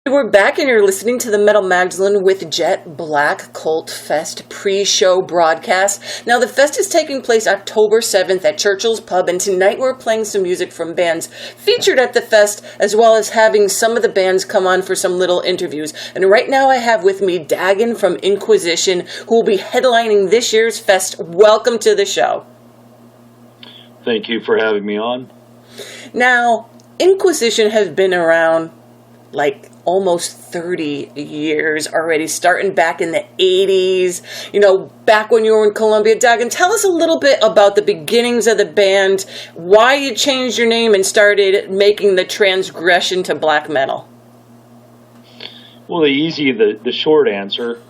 We're back and you're listening to the Metal Magdalene with Jet Black Kvlt Fest pre-show broadcast. Now the fest is taking place October 7th at Churchill's Pub, and tonight we're playing some music from bands featured at the fest, as well as having some of the bands come on for some little interviews. And right now I have with me Dagon from Inquisition, who will be headlining this year's fest. Welcome to the show. Thank you for having me on. Now, Inquisition has been around like almost 30 years already, starting back in the 80s, back when you were in Colombia. Dagon, tell us a little bit about the beginnings of the band, why you changed your name and started making the transgression to black metal. Well, the short answer,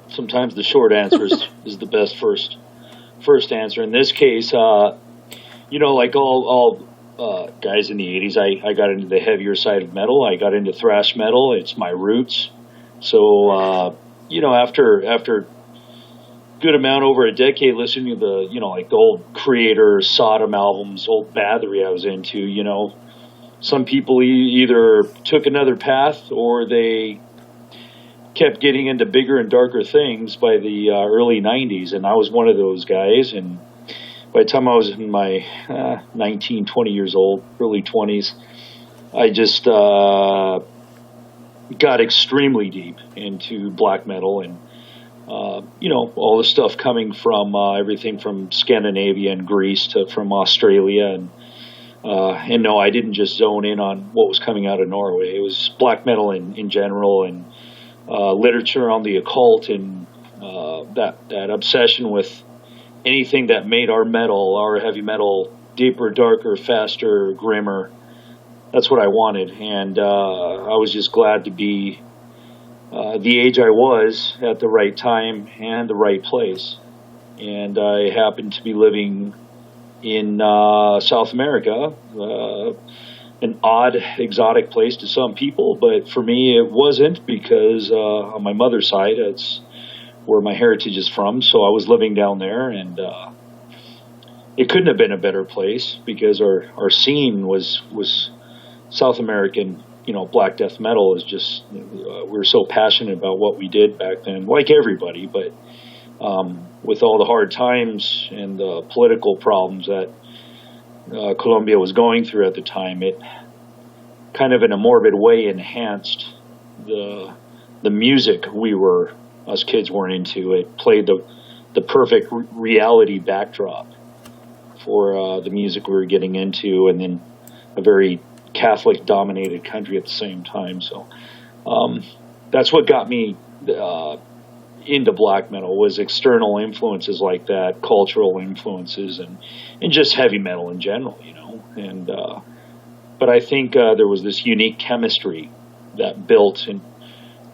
sometimes the short answer is the best first answer. In this case, like all guys in the 80s, I got into the heavier side of metal. I got into thrash metal. It's my roots. So, after good amount over a decade listening to the old Creator, Sodom albums, old Bathory I was into, some people either took another path or they kept getting into bigger and darker things by the early 90s. And I was one of those guys. And by the time I was in my 19, 20 years old, early 20s, I just got extremely deep into black metal and, all the stuff coming from everything from Scandinavia and Greece to from Australia. And no, I didn't just zone in on what was coming out of Norway. It was black metal in general and literature on the occult and that obsession with anything that made our heavy metal, deeper, darker, faster, grimmer. That's what I wanted. And I was just glad to be the age I was at the right time and the right place. And I happened to be living in South America, an odd, exotic place to some people. But for me, it wasn't, because on my mother's side, it's where my heritage is from. So I was living down there, and it couldn't have been a better place, because our scene was South American, black death metal is just, we were so passionate about what we did back then, like everybody, but with all the hard times and the political problems that Colombia was going through at the time, it kind of in a morbid way enhanced the music us kids weren't into. It played the perfect reality backdrop for the music we were getting into, and then a very Catholic-dominated country at the same time. So that's what got me into black metal, was external influences like that, cultural influences, and just heavy metal in general, And but I think there was this unique chemistry that built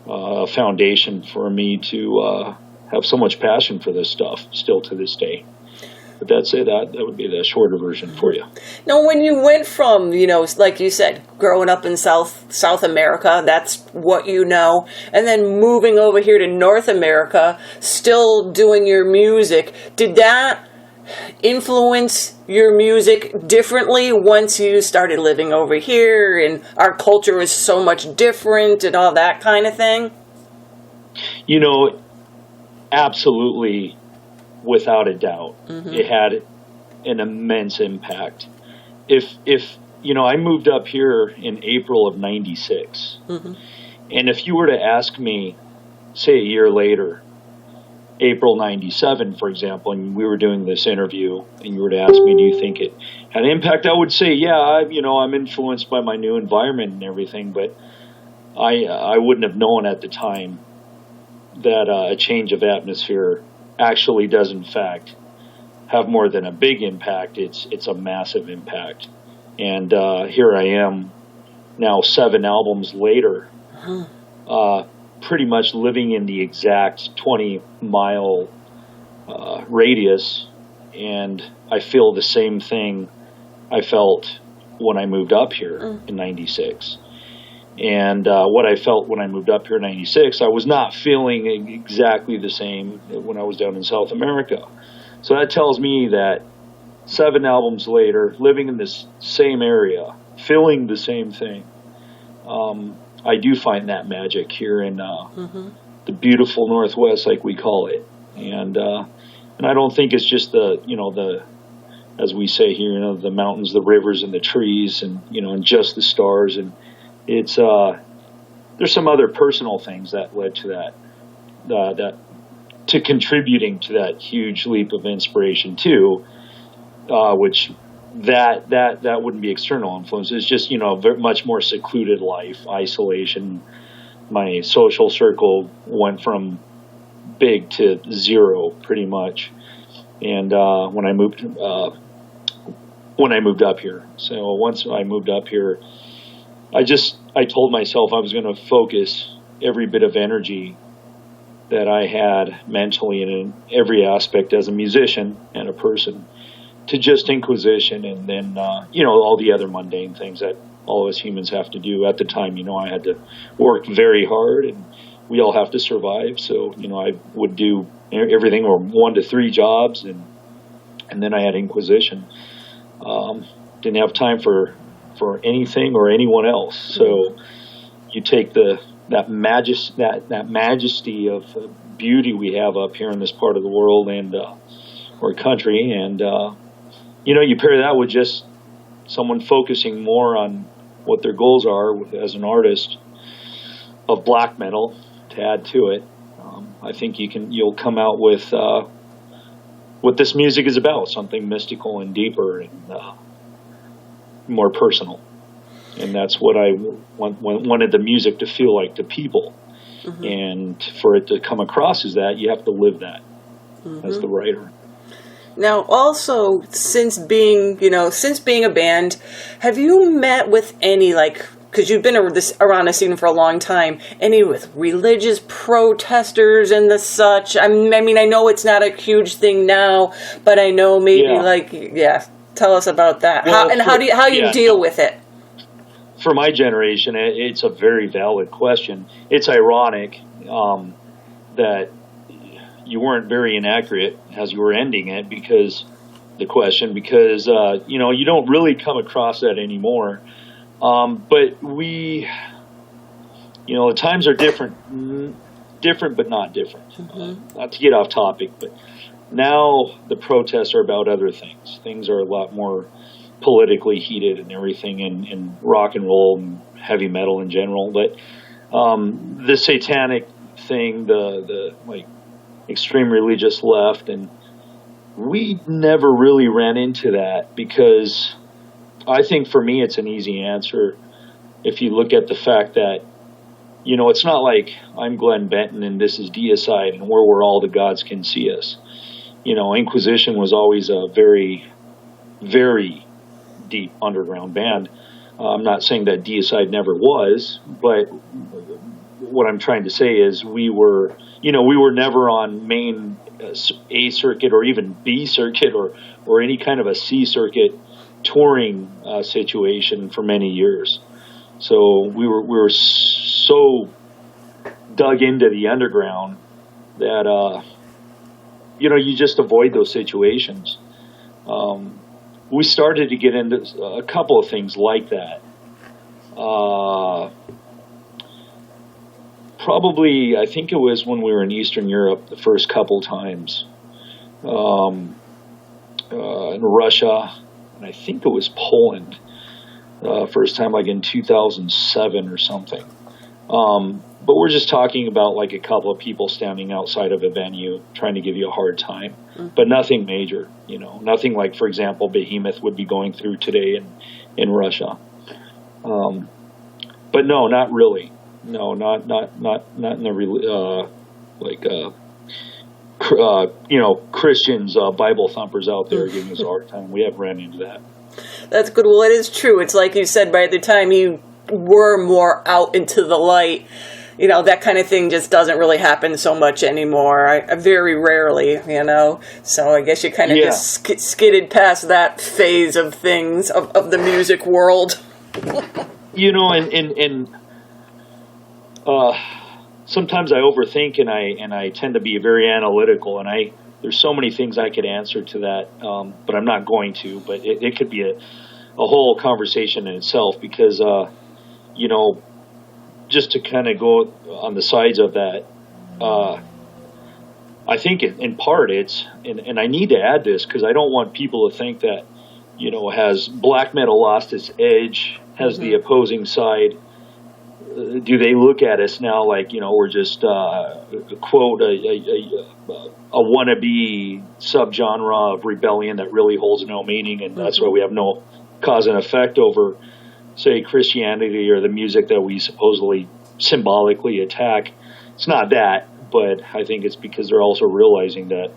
a foundation for me to have so much passion for this stuff still to this day. But that's it. That would be the shorter version for you. Now, when you went from, like you said, growing up in South America, that's what you know, and then moving over here to North America, still doing your music, did that influence your music differently once you started living over here and our culture is so much different and all that kind of thing? Absolutely, without a doubt. Mm-hmm. It had an immense impact. If I moved up here in April of 96, mm-hmm. and if you were to ask me, say a year later, April 97, for example, and we were doing this interview, and you were to ask me, do you think it had an impact? I would say, yeah, I'm influenced by my new environment and everything, but I wouldn't have known at the time that a change of atmosphere actually does, in fact, have more than a big impact. It's a massive impact. And here I am now 7 albums later, pretty much living in the exact 20-mile radius, and I feel the same thing I felt when I moved up here in 96. And what I felt when I moved up here in 96, I was not feeling exactly the same when I was down in South America. So that tells me that 7 albums later, living in this same area, feeling the same thing, I do find that magic here in the beautiful Northwest, like we call it, and I don't think it's just the as we say here, the mountains, the rivers, and the trees, and and just the stars, and it's there's some other personal things that led to that to contributing to that huge leap of inspiration too, which that wouldn't be external influence. It's just very much more secluded life, isolation. My social circle went from big to zero pretty much, and when I moved up here. So once I moved up here, I told myself I was going to focus every bit of energy that I had mentally and in every aspect as a musician and a person to just Inquisition, and then all the other mundane things that all of us humans have to do. At the time, I had to work very hard, and we all have to survive. So I would do everything, or 1 to 3 jobs, and then I had Inquisition. Didn't have time for anything or anyone else. So you take that majesty of beauty we have up here in this part of the world and or country, and you pair that with just someone focusing more on what their goals are as an artist of black metal to add to it. I think you'll come out with what this music is about, something mystical and deeper and more personal. And that's what I wanted the music to feel like to people. And for it to come across as that, you have to live that as the writer. Now, also, since being a band, have you met with any, because you've been around the scene for a long time, any with religious protesters and the such? I mean, I know it's not a huge thing now, but I know maybe tell us about that. Well, how do you deal with it? For my generation, it's a very valid question. It's ironic that you weren't very inaccurate as you were ending it, because you don't really come across that anymore. But the times are different but not different. Not to get off topic, but now the protests are about other things. Things are a lot more politically heated and everything, in rock and roll and heavy metal in general. But the satanic thing, the extreme religious left, and we never really ran into that, because I think for me it's an easy answer. If you look at the fact that it's not like I'm Glenn Benton and this is Deicide and we're where all the gods can see us. Inquisition was always a very, very deep underground band. I'm not saying that Deicide never was, but what I'm trying to say is we were never on main A circuit or even B circuit or any kind of a C circuit touring situation for many years. So we were so dug into the underground that you just avoid those situations. We started to get into a couple of things like that. Probably, I think it was when we were in Eastern Europe the first couple times, in Russia, and I think it was Poland, first time in 2007 or something. But we're just talking about a couple of people standing outside of a venue trying to give you a hard time, but nothing major, nothing like, for example, Behemoth would be going through today in Russia. But no, not really. No, not in the Christians, Bible thumpers out there giving us a hard time. We haven't ran into that. That's good. Well, it is true. It's like you said, by the time you were more out into the light, that kind of thing just doesn't really happen so much anymore. Very rarely, So I guess you kind of just skidded past that phase of things, of the music world. Sometimes I overthink and I tend to be very analytical, and there's so many things I could answer to that, but I'm not going to. But it could be a whole conversation in itself, because just to kind of go on the sides of that, I think in part and I need to add this because I don't want people to think that, has black metal lost its edge? Has the opposing side, do they look at us now like, we're just, quote, a wannabe subgenre of rebellion that really holds no meaning, and that's why we have no cause and effect over, say, Christianity or the music that we supposedly symbolically attack? It's not that, but I think it's because they're also realizing that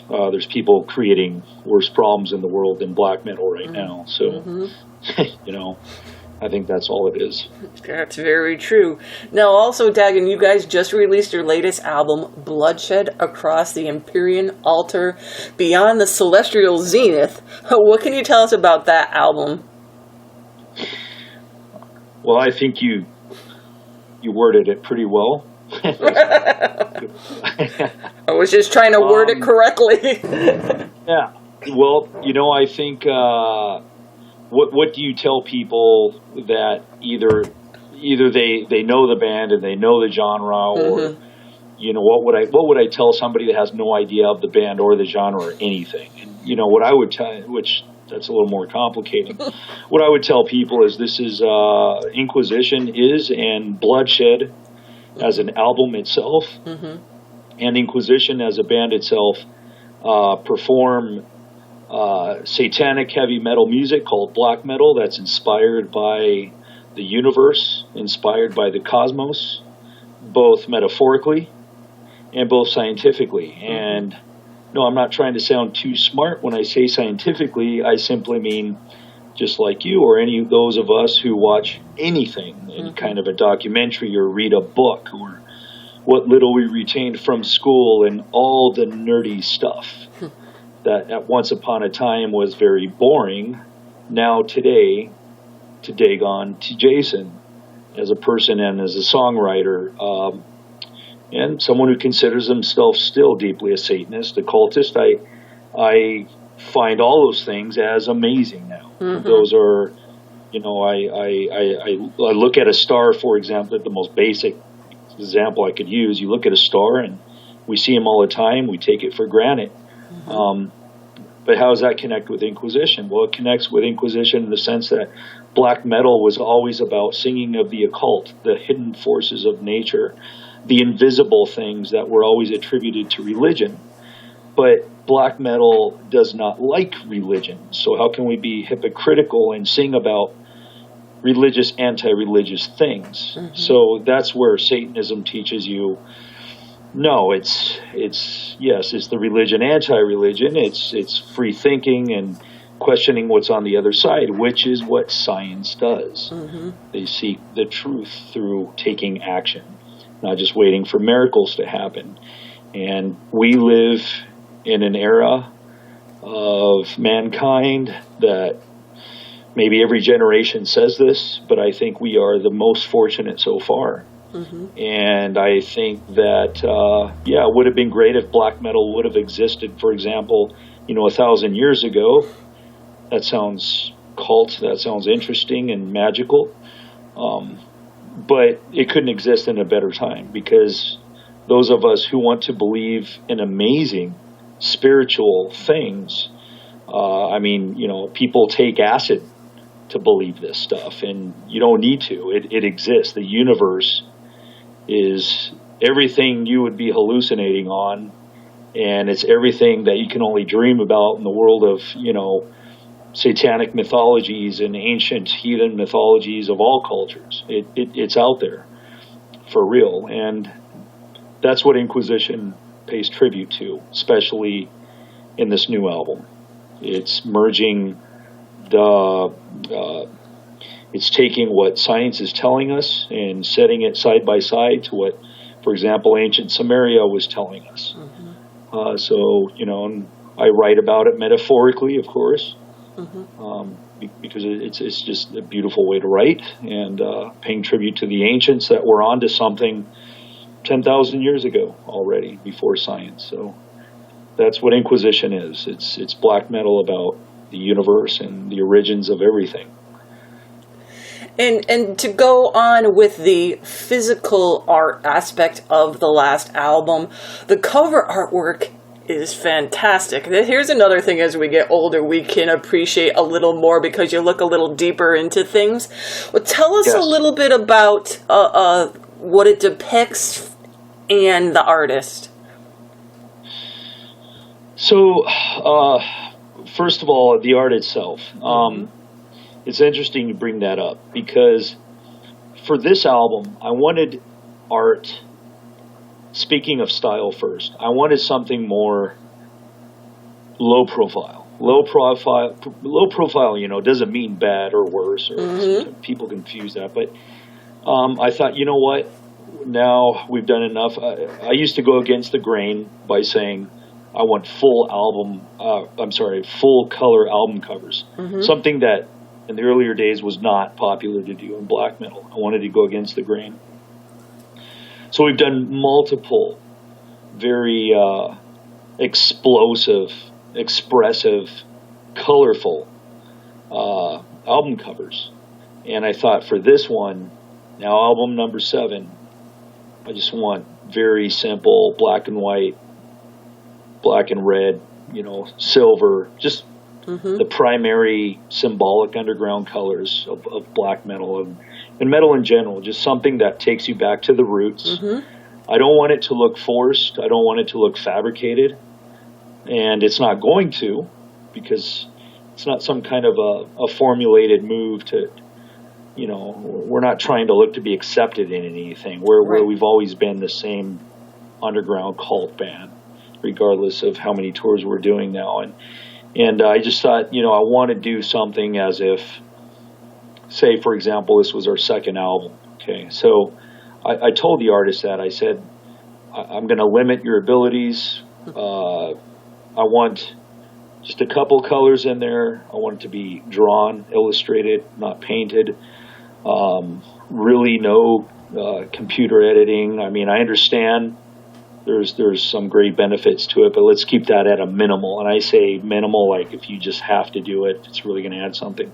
there's people creating worse problems in the world than black metal right now. So, I think that's all it is. That's very true. Now, also, Dagon, you guys just released your latest album, Bloodshed, Across the Empyrean Altar, Beyond the Celestial Zenith. What can you tell us about that album? Well, I think you worded it pretty well. I was just trying to word it correctly. Yeah. Well, I think what do you tell people that either they know the band and they know the genre, or what would I tell somebody that has no idea of the band or the genre or anything? And what I would tell, which that's a little more complicated. What I would tell people is this is Inquisition and Bloodshed as an album itself, and Inquisition as a band itself perform satanic heavy metal music called black metal that's inspired by the universe, inspired by the cosmos, both metaphorically and both scientifically. And no, I'm not trying to sound too smart when I say scientifically. I simply mean just like you or any of those of us who watch anything, any kind of a documentary or read a book, or what little we retained from school and all the nerdy stuff that at once upon a time was very boring. Now today, to Dagon, to Jason, as a person and as a songwriter, and someone who considers himself still deeply a Satanist, a cultist, I find all those things as amazing now. Those are, I look at a star, for example, the most basic example I could use. You look at a star and we see them all the time. We take it for granted. But how does that connect with Inquisition? Well, it connects with Inquisition in the sense that black metal was always about singing of the occult, the hidden forces of nature, the invisible things that were always attributed to religion. But black metal does not like religion. So how can we be hypocritical and sing about religious, anti-religious things? So that's where Satanism teaches you, no, it's the religion, anti-religion. It's free thinking and questioning what's on the other side, which is what science does. They seek the truth through taking action, not just waiting for miracles to happen. And we live in an era of mankind that maybe every generation says this, but I think we are the most fortunate so far. And I think that, it would have been great if black metal would have existed, for example, 1,000 years ago. That sounds cult, that sounds interesting and magical. But it couldn't exist in a better time, because those of us who want to believe in amazing spiritual things, people take acid to believe this stuff, and you don't need to. It exists. The universe is everything you would be hallucinating on, and it's everything that you can only dream about in the world of, satanic mythologies and ancient heathen mythologies of all cultures. It's out there for real, and that's what Inquisition pays tribute to, especially in this new album. It's merging it's taking what science is telling us and setting it side by side to what, for example, ancient Samaria was telling us. And I write about it metaphorically, of course, because it's just a beautiful way to write, and paying tribute to the ancients that were onto something 10,000 years ago already, before science. So that's what Inquisition is. It's black metal about the universe and the origins of everything. And to go on with the physical art aspect of the last album, the cover artwork is fantastic. Here's another thing: as we get older, we can appreciate a little more because you look a little deeper into things. Well, tell us a little bit about what it depicts and the artist. So, first of all, the art itself. It's interesting you bring that up because for this album, I wanted art. Speaking of style first, I wanted something more low profile. Low profile, doesn't mean bad or worse, or people confuse that. But I thought, you know what? Now we've done enough. I used to go against the grain by saying I want full color album covers. Something that in the earlier days was not popular to do in black metal. I wanted to go against the grain. So we've done multiple very explosive, expressive, colorful album covers. And I thought for this one, now album number 7, I just want very simple black and white, black and red, silver, just the primary symbolic underground colors of black metal and metal in general, just something that takes you back to the roots. I don't want it to look forced. I don't want it to look fabricated. And it's not going to, because it's not some kind of a formulated move to, we're not trying to look to be accepted in anything. Where we've always been the same underground cult band, regardless of how many tours we're doing now. And I just thought, I want to do something as if, say, for example, this was our second album. Okay, so I told the artist that. I said, I'm going to limit your abilities. I want just a couple colors in there. I want it to be drawn, illustrated, not painted. Really no computer editing. I mean, I understand there's some great benefits to it, but let's keep that at a minimal. And I say minimal, like if you just have to do it, it's really going to add something.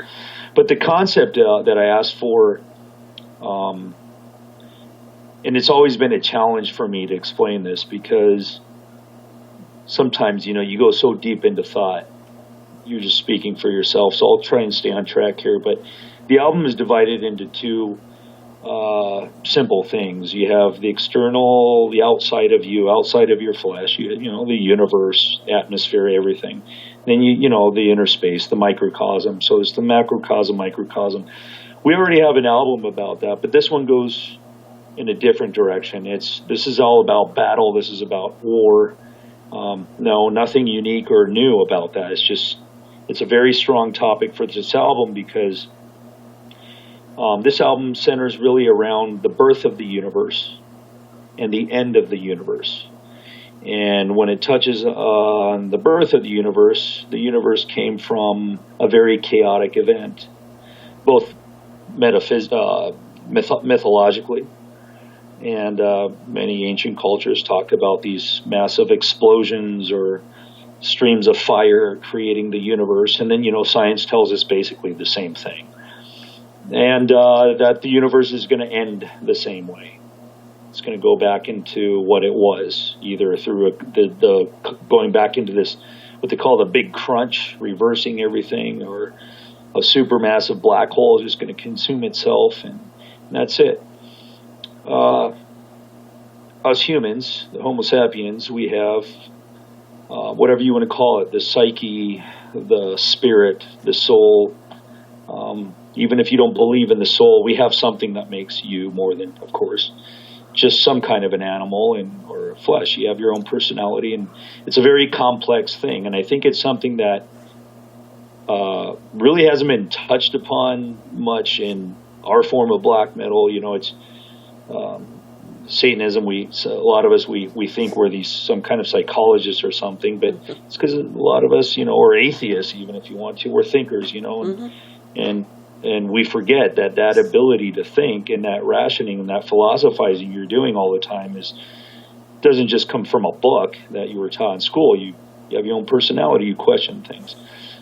But the concept that I asked for, and it's always been a challenge for me to explain this, because sometimes, you go so deep into thought, you're just speaking for yourself. So I'll try and stay on track here. But the album is divided into two simple things. You have the external, the outside of you, outside of your flesh, the universe, atmosphere, everything. Then the inner space, the microcosm. So it's the macrocosm, microcosm. We already have an album about that, but this one goes in a different direction. This is all about battle. This is about war. No, nothing unique or new about that. It's a very strong topic for this album, because this album centers really around the birth of the universe and the end of the universe. And when it touches on the birth of the universe came from a very chaotic event, both mythologically, and many ancient cultures talk about these massive explosions or streams of fire creating the universe. And then, science tells us basically the same thing. And that the universe is going to end the same way. It's going to go back into what it was, either through the going back into this, what they call the big crunch, reversing everything, or a supermassive black hole is just going to consume itself, and that's it. Us humans, the Homo sapiens, we have whatever you want to call it, the psyche, the spirit, the soul. Even if you don't believe in the soul, we have something that makes you more than, of course, just some kind of an animal or flesh. You have your own personality, and it's a very complex thing. And I think it's something that really hasn't been touched upon much in our form of black metal. It's Satanism. A lot of us, we think we're some kind of psychologists or something, but it's because a lot of us, or atheists, even if you want to, we're thinkers, and we forget that ability to think, and that rationing and that philosophizing you're doing all the time doesn't just come from a book that you were taught in school. You have your own personality. You question things.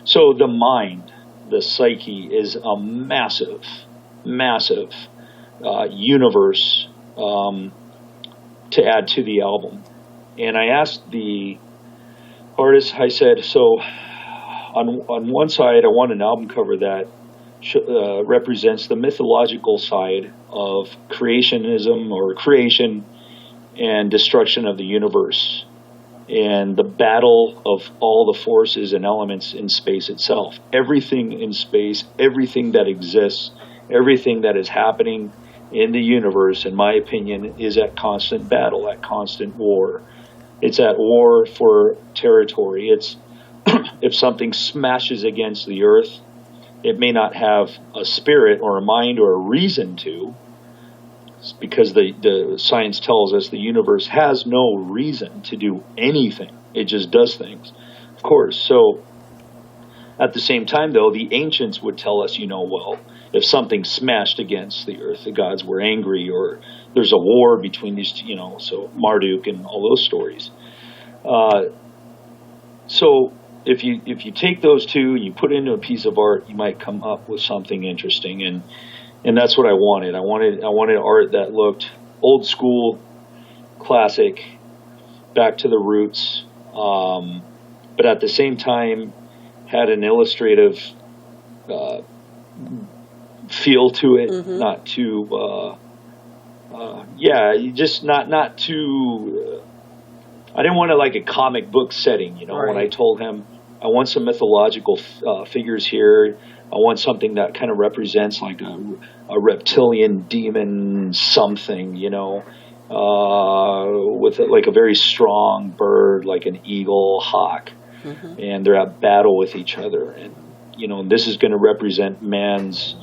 So the mind, the psyche, is a massive massive universe to add to the album. And I asked the artist, I said, so on one side, I want an album cover that represents the mythological side of creationism or creation and destruction of the universe and the battle of all the forces and elements in space itself. Everything in space, everything that exists, everything that is happening in the universe, in my opinion, is at constant battle, at constant war. It's at war for territory. It's if something smashes against the earth, it may not have a spirit or a mind or a reason to, because the science tells us the universe has no reason to do anything. It just does things, of course. So at the same time, though, the ancients would tell us, well, if something smashed against the earth, the gods were angry, or there's a war between these two, so Marduk and all those stories. So if you take those two and you put it into a piece of art, you might come up with something interesting, and that's what I wanted. I wanted art that looked old school, classic, back to the roots, but at the same time had an illustrative feel to it, mm-hmm. Not too, just not too. I didn't want it like a comic book setting, Right. When I told him I want some mythological figures here, I want something that kind of represents like a reptilian demon something, with like a very strong bird, like an eagle, hawk, mm-hmm. and they're at battle with each other, and this is going to represent man's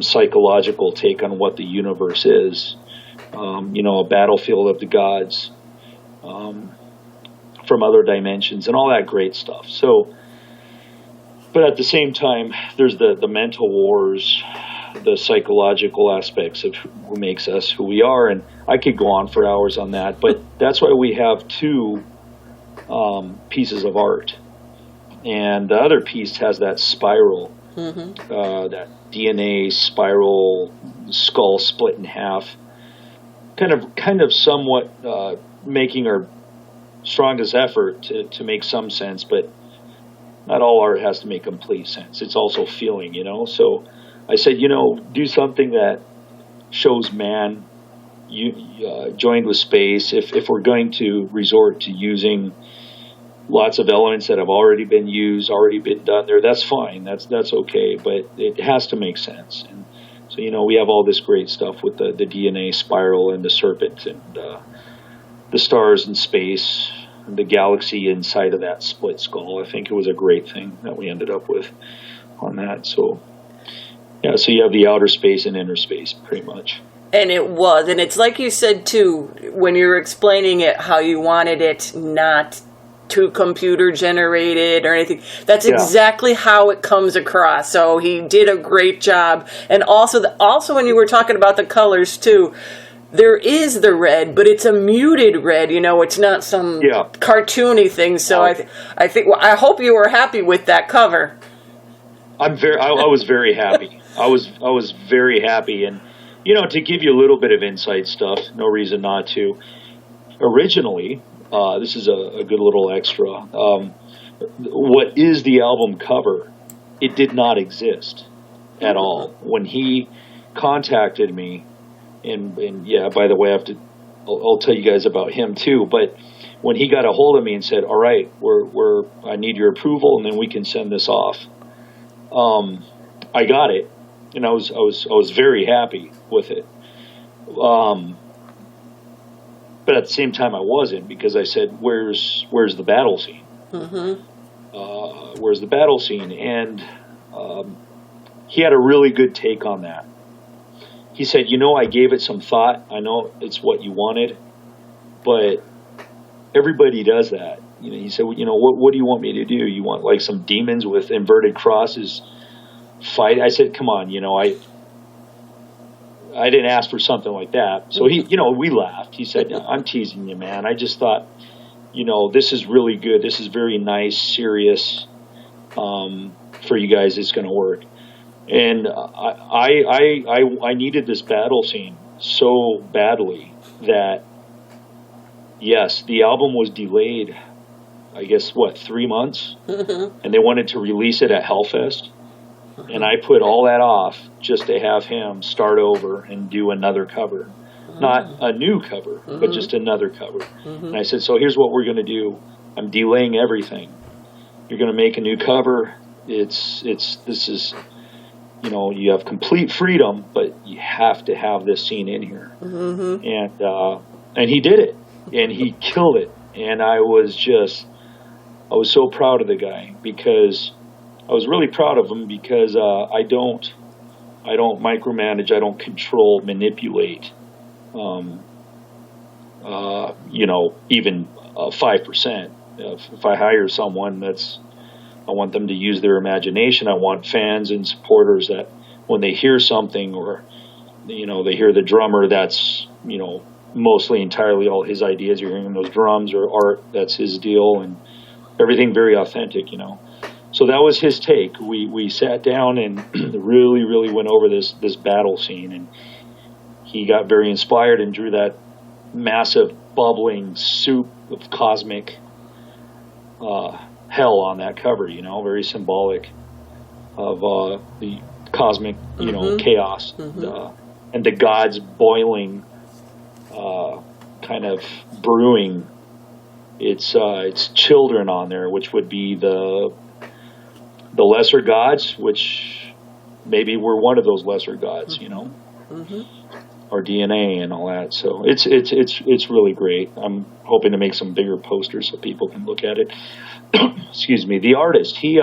psychological take on what the universe is, a battlefield of the gods from other dimensions and all that great stuff. So, but at the same time, there's the mental wars, the psychological aspects of who makes us who we are, and I could go on for hours on that, but that's why we have two pieces of art. And the other piece has that spiral, mm-hmm. That DNA spiral, skull split in half, kind of somewhat making our strongest effort to make some sense, but not all art has to make complete sense. It's also feeling, So I said, do something that shows man joined with space. If we're going to resort to using lots of elements that have already been used, already been done there, that's fine. That's okay, but it has to make sense. And so, we have all this great stuff with the DNA spiral and the serpent and the stars in space, and the galaxy inside of that split skull. I think it was a great thing that we ended up with on that. So, yeah, so you have the outer space and inner space, pretty much. And it was, and it's like you said, too, when you were explaining it, how you wanted it not too computer generated or anything. That's exactly how it comes across. So he did a great job. And also when you were talking about the colors, too, there is the red, but it's a muted red. It's not some cartoony thing. So I hope you were happy with that cover. I was very happy. I was very happy, and to give you a little bit of inside stuff, no reason not to. Originally, this is a good little extra. What is the album cover? It did not exist at all when he contacted me. And yeah, by the way, I'll tell you guys about him too. But when he got a hold of me and said, "All right, I need your approval, and then we can send this off," I got it, and I was very happy with it. But at the same time, I wasn't, because I said, "Where's the battle scene? Mm-hmm. Where's the battle scene?" And he had a really good take on that. He said, I gave it some thought. I know it's what you wanted, but everybody does that. He said, what do you want me to do? You want like some demons with inverted crosses fight? I said, come on, I didn't ask for something like that. So we laughed. He said, I'm teasing you, man. I just thought, this is really good. This is very nice, serious, for you guys. It's going to work. And I needed this battle scene so badly that, yes, the album was delayed, I guess, 3 months? And they wanted to release it at Hellfest. And I put all that off just to have him start over and do another cover. Not a new cover, but just another cover. And I said, so here's what we're going to do. I'm delaying everything. You're going to make a new cover. This is, you have complete freedom, but you have to have this scene in here. And he did it, and he killed it. And I was so proud of the guy, because I was really proud of him, because I don't micromanage, I don't control, manipulate, even 5%. If I hire someone, I want them to use their imagination. I want fans and supporters that when they hear something, or they hear the drummer, that's mostly entirely all his ideas. You're hearing those drums or art, that's his deal, and everything very authentic. So that was his take. We sat down and really, really went over this battle scene, and he got very inspired and drew that massive bubbling soup of cosmic hell on that cover, very symbolic of the cosmic, chaos, and the gods boiling, kind of brewing. It's children on there, which would be the lesser gods, which maybe we're one of those lesser gods, our DNA and all that. So it's really great. I'm hoping to make some bigger posters so people can look at it. Excuse me. The artist, he's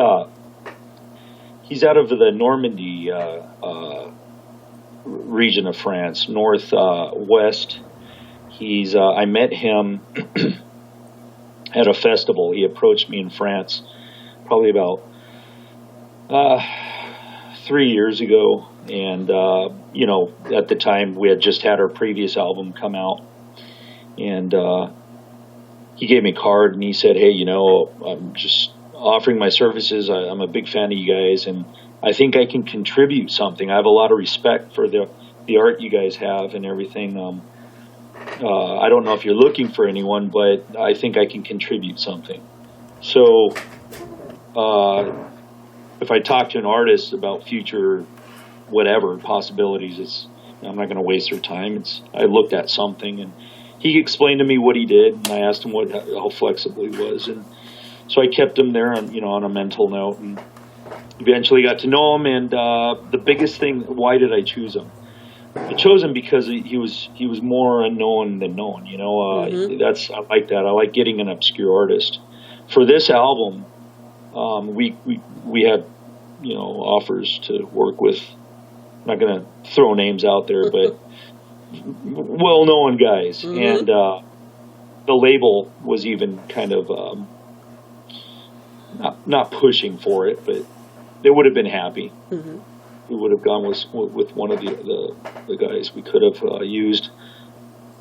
out of the Normandy region of France, northwest. I met him at a festival. He approached me in France probably about 3 years ago, and at the time we had just had our previous album come out, and he gave me a card and he said, hey, I'm just offering my services. I'm a big fan of you guys, and I think I can contribute something. I have a lot of respect for the art you guys have and everything. I don't know if you're looking for anyone, but I think I can contribute something. So if I talk to an artist about future whatever possibilities, I'm not going to waste their time. I looked at something, and he explained to me what he did, and I asked him how flexible he was, and so I kept him there on a mental note, and eventually got to know him. And the biggest thing, why did I choose him? I chose him because he was more unknown than known. I like that. I like getting an obscure artist. For this album, we had offers to work with. I'm not going to throw names out there, but well-known guys, and the label was even kind of not pushing for it, but they would have been happy. We would have gone with one of the guys we could have used.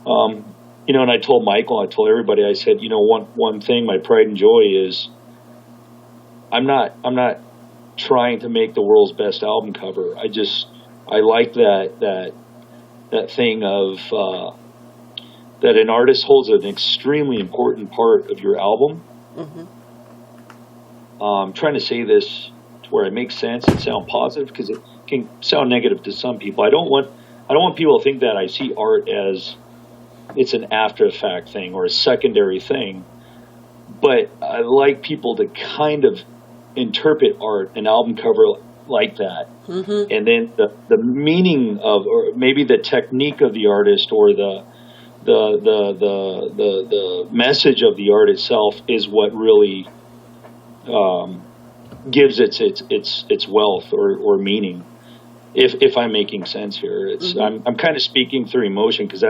And I told Michael, I told everybody, I said, one thing, my pride and joy is I'm not trying to make the world's best album cover. I like that thing of that an artist holds an extremely important part of your album. I'm trying to say this to where it makes sense and sound positive, because it can sound negative to some people. I don't want people to think that I see art as it's an after effect thing or a secondary thing, but I like people to kind of interpret art, an album cover, like that. And then the meaning of, or maybe the technique of the artist, or the message of the art itself is what really gives its wealth or meaning. If I'm making sense here, I'm kind of speaking through emotion, because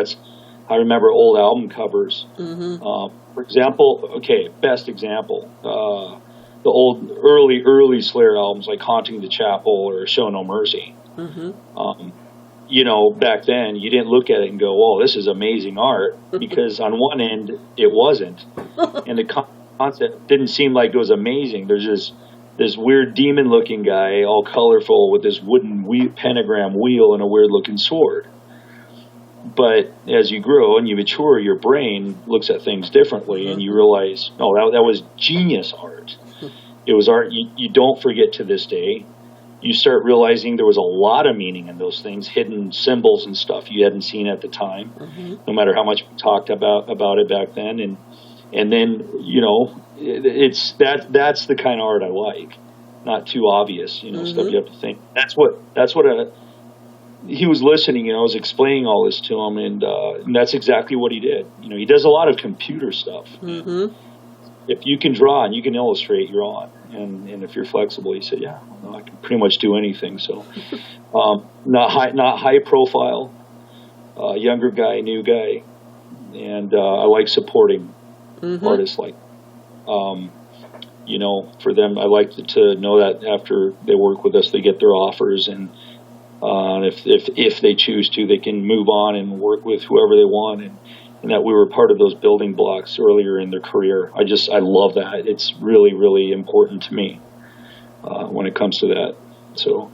I remember old album covers. For example, best example, the old early Slayer albums like Haunting the Chapel or Show No Mercy. Back then you didn't look at it and go, "Oh, this is amazing art," because on one end it wasn't, and the concept didn't seem like it was amazing. There's this weird demon-looking guy, all colorful, with this wooden pentagram wheel and a weird-looking sword. But as you grow and you mature, your brain looks at things differently, and you realize, oh, that was genius art. It was art you don't forget to this day. You start realizing there was a lot of meaning in those things, hidden symbols and stuff you hadn't seen at the time, no matter how much we talked about it back then. And then, you know, that's the kind of art I like. Not too obvious, you know, stuff you have to think. He was listening, you know, I was explaining all this to him, and that's exactly what he did. You know, he does a lot of computer stuff. If you can draw and you can illustrate, you're on. And if you're flexible, he said, yeah, well, I can pretty much do anything. So, not high profile, younger guy, new guy, and I like supporting artists like. You know, for them, I like to know that after they work with us, they get their offers, and if they choose to, they can move on and work with whoever they want, and that we were part of those building blocks earlier in their career. I love that. It's really, really important to me when it comes to that. So,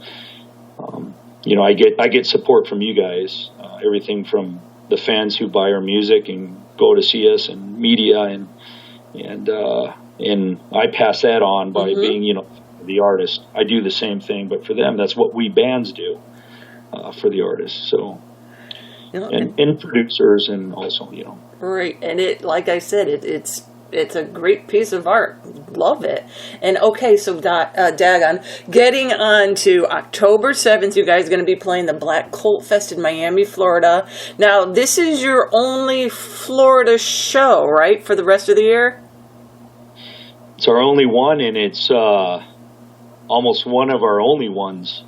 you know, I get support from you guys, everything from the fans who buy our music and go to see us, and media, and I pass that on by being, you know, the artist. I do the same thing, but for them, that's what we bands do for the artists. So, you know, and producers, and also, you know, right. And it, like I said, it's a great piece of art. Love it. And okay, so Dagon, getting on to October 7th, you guys are going to be playing the Black Kvlt Fest in Miami, Florida. Now, this is your only Florida show, right, for the rest of the year? It's our only one, and it's almost one of our only ones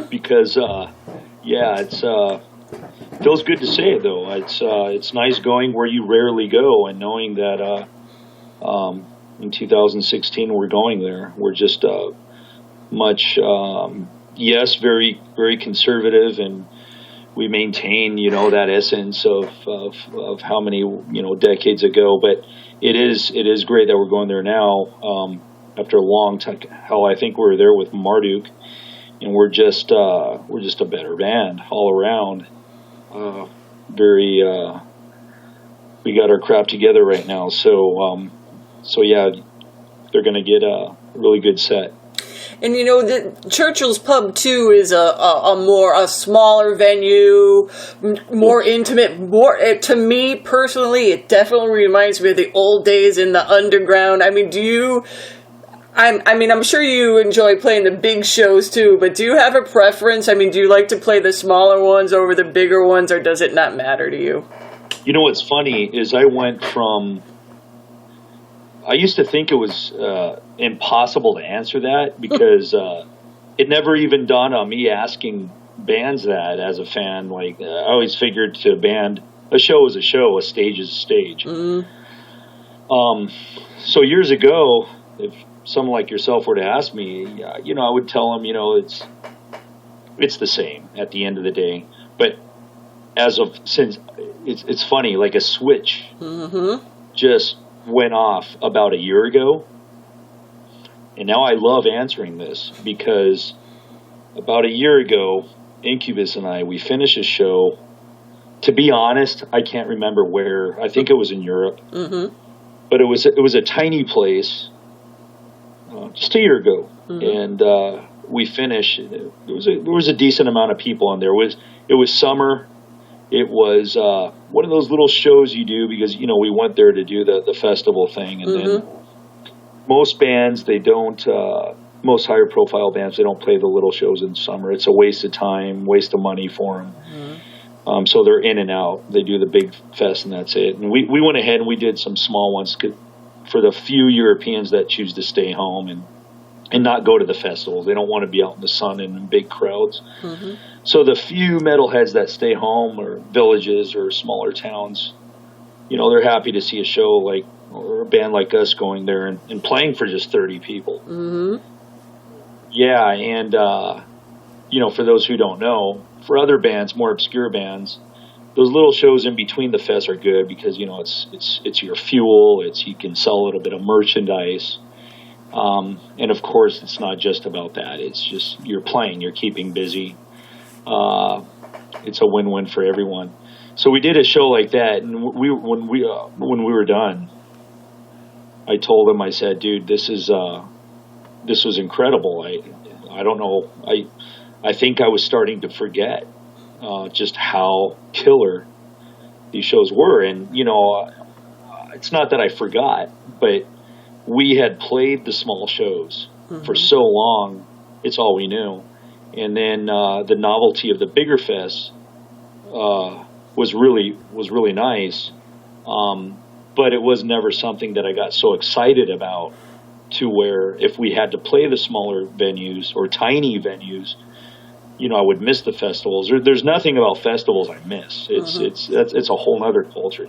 because, yeah, it feels good to say it, though. It's nice going where you rarely go, and knowing that in 2016 we're going there. We're just much, yes, very, very conservative, and we maintain, you know, that essence of how many, you know, decades ago, but it is great that we're going there now after a long time. How I think we're there with Marduk, and we're just a better band all around. We got our crap together right now, so yeah, they're going to get a really good set. And you know, the Churchill's Pub too is a smaller venue, more intimate. More to me personally, it definitely reminds me of the old days in the underground. I mean, I'm sure you enjoy playing the big shows too, but do you have a preference? I mean, do you like to play the smaller ones over the bigger ones, or does it not matter to you? You know what's funny is I used to think it was impossible to answer that because it never even dawned on me asking bands that as a fan. Like, I always figured to a band, a show is a show, a stage is a stage. So years ago, if someone like yourself were to ask me, you know, I would tell them, you know, it's the same at the end of the day. But since it's funny, like a switch just went off about a year ago, and now I love answering this because about a year ago, Incubus and we finished a show. To be honest, I can't remember where. I think it was in Europe, but it was a tiny place just a year ago, and we finished. There was a decent amount of people on there. It was summer. It was one of those little shows you do because, you know, we went there to do the festival thing, and then most bands, they don't, most higher profile bands, they don't play the little shows in summer. It's a waste of time, waste of money for them. So they're in and out. They do the big fest, and that's it. And we went ahead and we did some small ones for the few Europeans that choose to stay home and not go to the festivals. They don't want to be out in the sun and in big crowds. So the few metalheads that stay home, or villages or smaller towns, you know, they're happy to see a show or a band like us going there and playing for just 30 people. Yeah, and you know, for those who don't know, for other bands, more obscure bands, those little shows in between the fest are good because, you know, it's your fuel. You can sell a little bit of merchandise, And of course, it's not just about that. It's just you're playing, you're keeping busy. It's a win-win for everyone. So we did a show like that, and when we were done, I told him, I said, dude, this was incredible. I don't know. I think I was starting to forget just how killer these shows were. And, it's not that I forgot, but we had played the small shows for so long, it's all we knew. And then the novelty of the bigger fest was really nice. But it was never something that I got so excited about to where if we had to play the smaller venues or tiny venues, I would miss the festivals. There's nothing about festivals I miss. It's a whole other culture,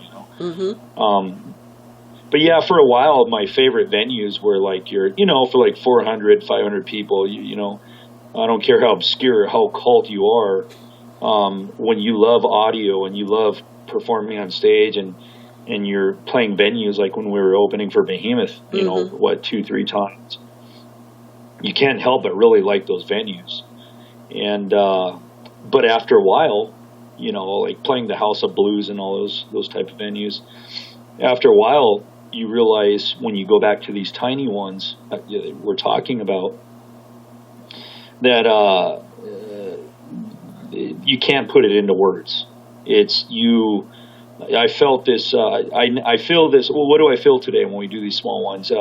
But yeah, for a while, my favorite venues were like for like 400, 500 people, I don't care how obscure, how cult you are. When you love audio and you love performing on stage and you're playing venues like when we were opening for Behemoth, 2-3 times, you can't help but really like those venues. And but after a while, like playing the House of Blues and all those type of venues, after a while you realize when you go back to these tiny ones that we're talking about that you can't put it into words. It's you. I felt this. I feel this. Well, what do I feel today when we do these small ones?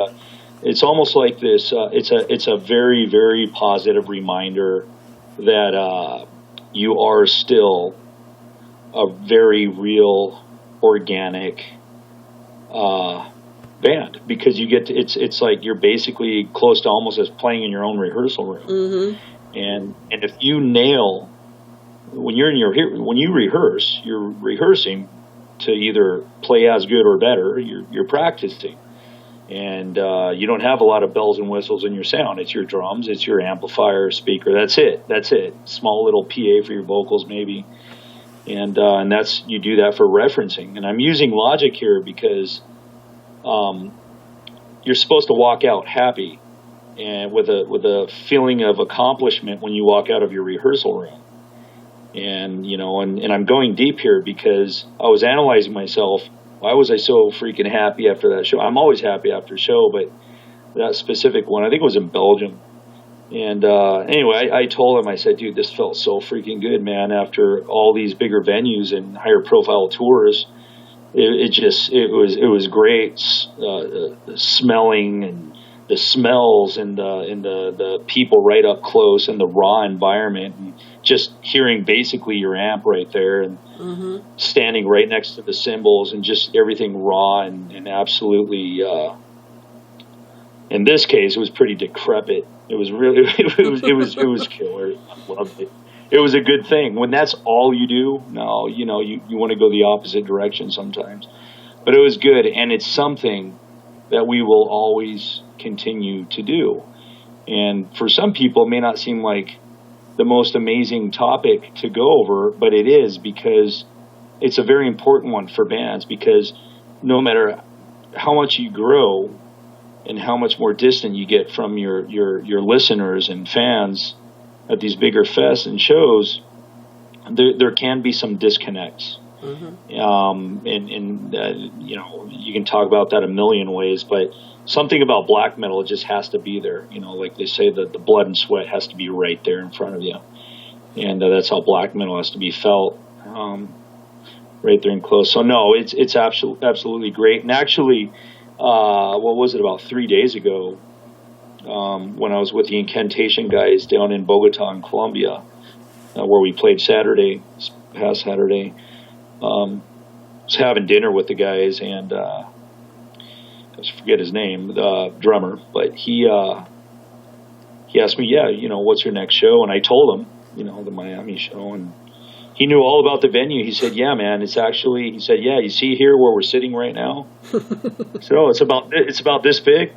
It's almost like this. It's a very, very positive reminder that you are still a very real, organic band, because you get to, it's like you're basically close to almost as playing in your own rehearsal room. And if you nail when you rehearse, you're rehearsing to either play as good or better. You're practicing, and you don't have a lot of bells and whistles in your sound. It's your drums, it's your amplifier, speaker. That's it. Small little PA for your vocals, maybe, and that's, you do that for referencing. And I'm using Logic here because you're supposed to walk out happy and with a feeling of accomplishment when you walk out of your rehearsal room. And, and I'm going deep here because I was analyzing myself. Why was I so freaking happy after that show? I'm always happy after a show, but that specific one, I think it was in Belgium. And anyway, I told him, I said, dude, this felt so freaking good, man. After all these bigger venues and higher profile tours, it was great smelling and the smells and the people right up close and the raw environment, and just hearing basically your amp right there and standing right next to the cymbals and just everything raw and absolutely, in this case, it was pretty decrepit. It was really, it was killer. I loved it. It was a good thing. When that's all you do, no, you want to go the opposite direction sometimes. But it was good, and it's something that we will always continue to do. And for some people, it may not seem like the most amazing topic to go over, but it is, because it's a very important one for bands, because no matter how much you grow and how much more distant you get from your listeners and fans at these bigger fests and shows, there can be some disconnects. You can talk about that a million ways, but something about black metal, it just has to be there. Like they say, that the blood and sweat has to be right there in front of you. And that's how black metal has to be felt, right there and close. So no, it's absolutely great. And actually, what was it, about 3 days ago, when I was with the Incantation guys down in Bogota in Colombia, where we played past Saturday, was having dinner with the guys, and I forget his name, the drummer, but he asked me, what's your next show? And I told him, the Miami show, and he knew all about the venue. He said, yeah, man, you see here where we're sitting right now? So it's about this big?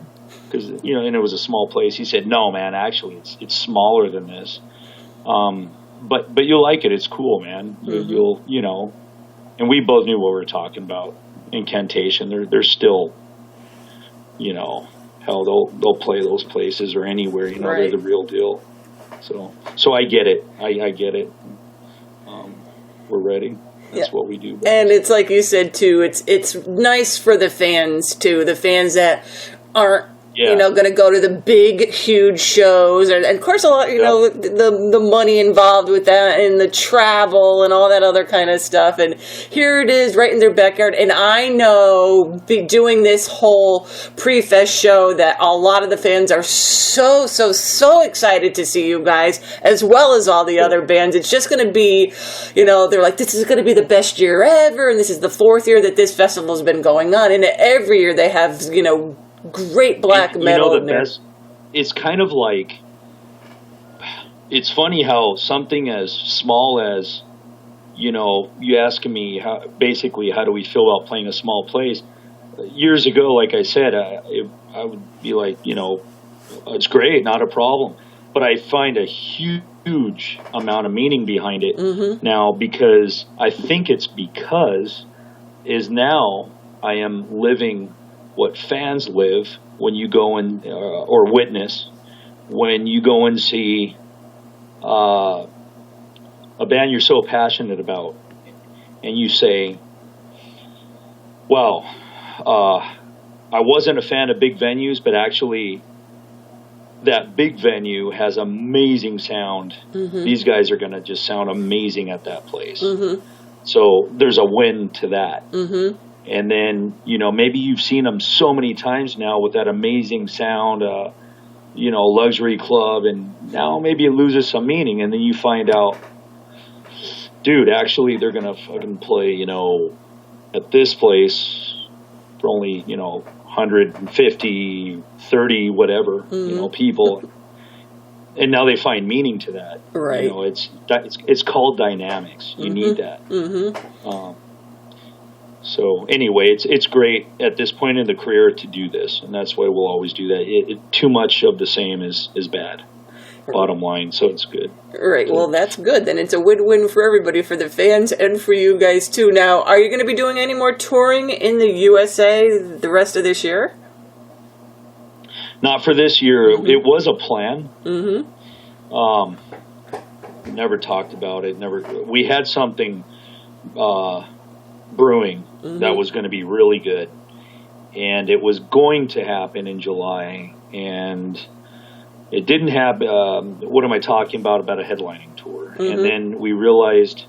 Because, and it was a small place. He said, no, man, actually it's smaller than this. But you'll like it. It's cool, man. You'll, and we both knew what we were talking about. Incantation, they're still, how they'll play those places or anywhere. You know, Right. they're the real deal. So I get it. I get it. We're ready. That's what we do. And it's like you said too. It's nice for the fans too. The fans that aren't going to go to the big, huge shows, and of course a lot. The money involved with that, and the travel, and all that other kind of stuff. And here it is, right in their backyard. And I know, doing this whole Prefest show, that a lot of the fans are so excited to see you guys, as well as all the other bands. It's just going to be, they're like, this is going to be the best year ever, and this is the 4th year that this festival's been going on, and every year they have, great black metal. The best. It's kind of like, it's funny how something as small as, you asking me how do we feel about playing a small place? Years ago, like I said, I would be like, it's great, not a problem. But I find a huge amount of meaning behind it now, because I think it's because now I am living what fans live when you go and or witness when you go and see a band you're so passionate about, and you say, well, I wasn't a fan of big venues, but actually that big venue has amazing sound. These guys are going to just sound amazing at that place. So there's a win to that. And then, maybe you've seen them so many times now with that amazing sound, luxury club, and now maybe it loses some meaning. And then you find out, dude, actually they're going to fucking play, at this place for only, 150, 30, whatever, people. And now they find meaning to that. Right. It's called dynamics. You need that. So anyway, it's great at this point in the career to do this, and that's why we'll always do that. Too much of the same is bad, bottom line, so it's good. Right, well, that's good. Then it's a win-win for everybody, for the fans and for you guys, too. Now, are you going to be doing any more touring in the USA the rest of this year? Not for this year. It was a plan. Never talked about it. We had something brewing that was going to be really good, and it was going to happen in July, and it didn't happen. What am I talking about a headlining tour? And then we realized,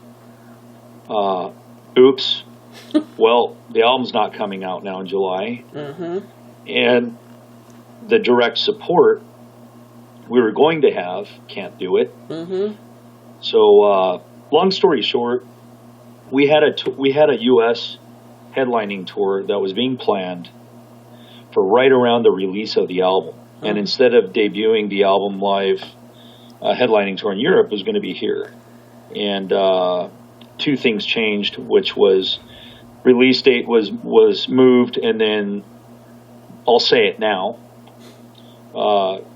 oops, well, the album's not coming out now in July, and the direct support we were going to have can't do it. So long story short, we had a U.S. headlining tour that was being planned for right around the release of the album. And instead of debuting the album live, headlining tour in Europe was going to be here. And two things changed, which was release date was moved, and then I'll say it now.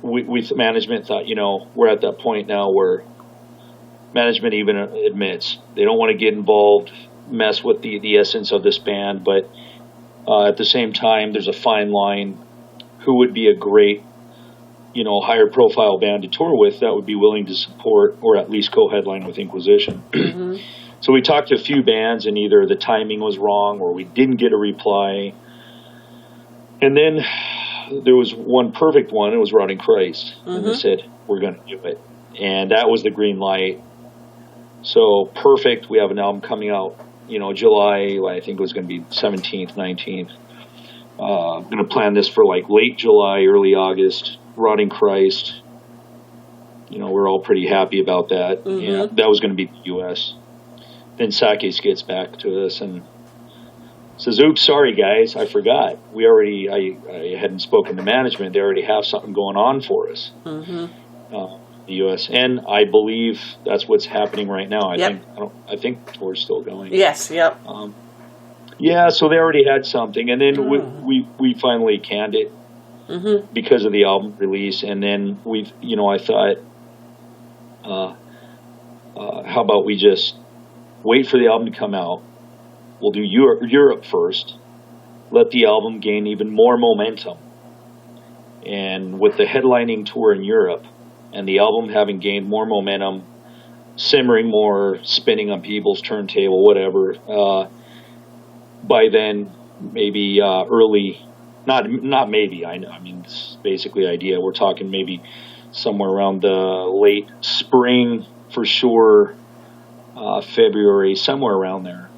We management thought, we're at that point now where management even admits they don't want to get involved, mess with the essence of this band, but at the same time, there's a fine line. Who would be a great, higher profile band to tour with that would be willing to support or at least co-headline with Inquisition? So we talked to a few bands, and either the timing was wrong or we didn't get a reply. And then there was one perfect one. It was Rotting Christ. And they said, we're going to do it. And that was the green light. So perfect. We have an album coming out, July, I think it was going to be 17th, 19th. I'm going to plan this for late July, early August. Rotting Christ. We're all pretty happy about that. Yeah, that was going to be the U.S. Then Sakis gets back to us and says, oops, sorry guys, I forgot. I hadn't spoken to management. They already have something going on for us. The U.S. And I believe that's what's happening right now. I think the tour's still going. Yes. Yep. Yeah. So they already had something, and then we finally canned it because of the album release. And then I thought, how about we just wait for the album to come out? We'll do Europe first. Let the album gain even more momentum. And with the headlining tour in Europe and the album having gained more momentum, simmering more, spinning on people's turntable, whatever, by then, maybe early, not maybe, I mean, this is basically the idea. We're talking maybe somewhere around the late spring for sure, February, somewhere around there,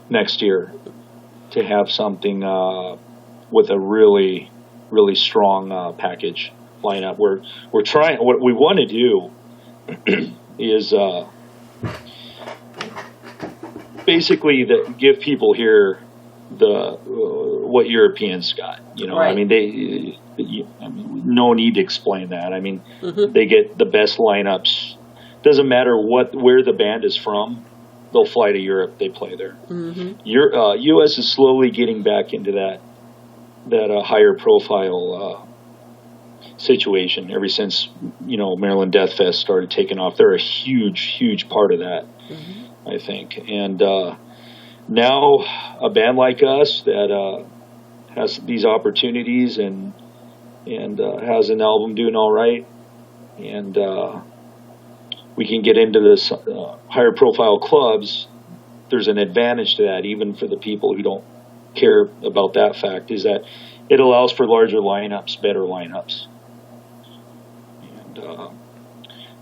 next year, to have something with a really, really strong package lineup. We're trying, what we want to do is basically give people here what Europeans got. You know, Right. I mean, no need to explain that. I mean, they get the best lineups. Doesn't matter where the band is from. They'll fly to Europe. They play there. U.S. is slowly getting back into that higher profile situation ever since, you know, Maryland Death Fest started taking off. They're a huge part of that, I think. And now a band like us that has these opportunities and has an album doing all right, and we can get into this higher profile clubs, there's an advantage to that, even for the people who don't care about that fact, is that it allows for larger lineups, better lineups. And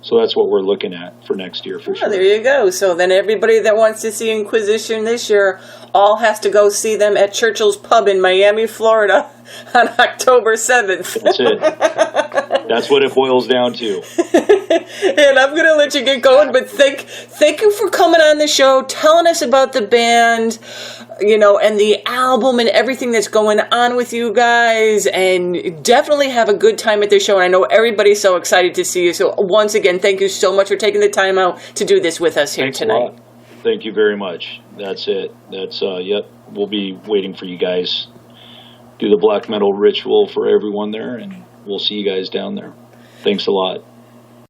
so that's what we're looking at for next year, for sure. There you go. So then everybody that wants to see Inquisition this year all has to go see them at Churchill's Pub in Miami, Florida on October 7th. That's it. That's what it boils down to. And I'm going to let you get going, but thank you for coming on the show, telling us about the band, you know, and the album and everything that's going on with you guys, and definitely have a good time at the show. And I know everybody's so excited to see you. So once again, thank you so much for taking the time out to do this with us here Thanks tonight. a lot. Thank you very much. That's it. That's, yep, we'll be waiting for you guys. Do the black metal ritual for everyone there, and we'll see you guys down there. Thanks a lot.